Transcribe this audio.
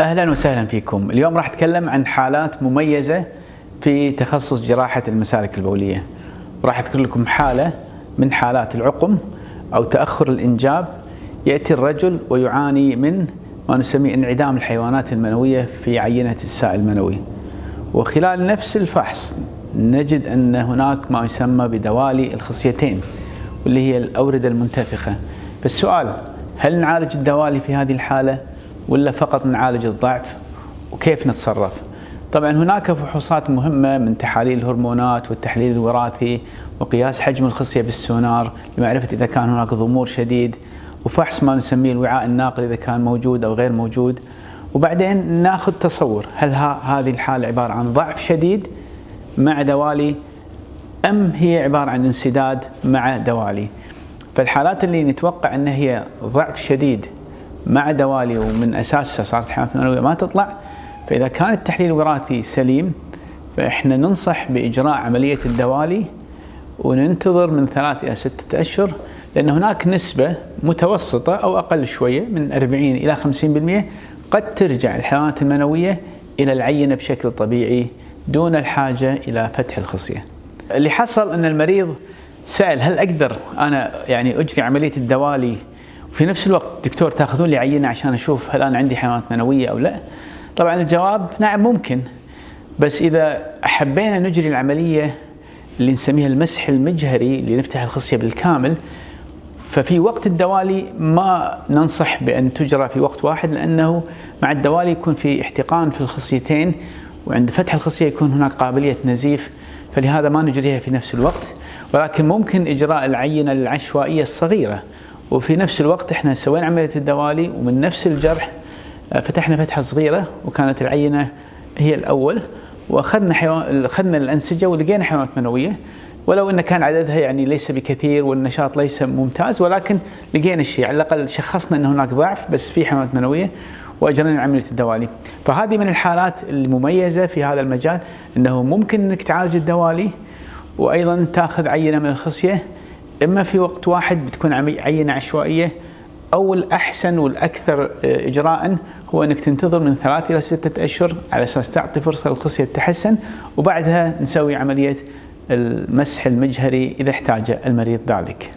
أهلا وسهلا فيكم. اليوم راح أتكلم عن حالات مميزة في تخصص جراحة المسالك البولية، وراح أذكر لكم حالة من حالات العقم أو تأخر الإنجاب. يأتي الرجل ويعاني من ما نسميه انعدام الحيوانات المنوية في عينة السائل المنوي، وخلال نفس الفحص نجد أن هناك ما يسمى بدوالي الخصيتين، واللي هي الأوردة المنتفخة. فالسؤال: هل نعالج الدوالي في هذه الحالة ولا فقط نعالج الضعف؟ وكيف نتصرف؟ طبعا هناك فحوصات مهمة من تحاليل الهرمونات والتحليل الوراثي وقياس حجم الخصية بالسونار لمعرفة إذا كان هناك ضمور شديد، وفحص ما نسميه الوعاء الناقل إذا كان موجود أو غير موجود، وبعدين ناخذ تصور هل هذه الحالة عبارة عن ضعف شديد مع دوالي أم هي عبارة عن انسداد مع دوالي. فالحالات اللي نتوقع أنها هي ضعف شديد مع دوالي ومن أساسها صارت حيوانات منوية ما تطلع، فإذا كان التحليل الوراثي سليم فإحنا ننصح بإجراء عملية الدوالي وننتظر من 3 إلى 6 أشهر، لأن هناك نسبة متوسطة أو أقل شوية من 40 إلى 50% قد ترجع الحيوانات المنوية إلى العينة بشكل طبيعي دون الحاجة إلى فتح الخصية. اللي حصل أن المريض سأل: هل أقدر أنا أجري عملية الدوالي وفي نفس الوقت دكتور تاخذون لي عينة عشان أشوف هل أنا عندي حيوانات منوية أو لا؟ طبعا الجواب نعم ممكن، بس إذا حبينا نجري العملية اللي نسميها المسح المجهري اللي نفتح الخصية بالكامل، ففي وقت الدوالي ما ننصح بأن تجرى في وقت واحد، لأنه مع الدوالي يكون في احتقان في الخصيتين، وعند فتح الخصية يكون هناك قابلية نزيف، فلهذا ما نجريها في نفس الوقت. ولكن ممكن إجراء العينة العشوائية الصغيرة وفي نفس الوقت احنا سوينا عملية الدوالي ومن نفس الجرح فتحنا فتحة صغيرة وكانت العينة هي الأول، وأخذنا الأنسجة ولقينا حيوانات منوية، ولو أن كان عددها ليس بكثير والنشاط ليس ممتاز، ولكن لقينا الشيء، على الأقل شخصنا أن هناك ضعف بس في حيوانات منوية وأجرينا عملية الدوالي. فهذه من الحالات المميزة في هذا المجال، أنه ممكن أنك تعالج الدوالي وأيضا تأخذ عينة من الخصية، إما في وقت واحد بتكون عينة عشوائية، أو الأحسن والأكثر إجراءً هو أنك تنتظر من 3 إلى 6 أشهر على أساس تعطي فرصة للخصية تتحسن، وبعدها نسوي عملية المسح المجهري إذا احتاج المريض ذلك.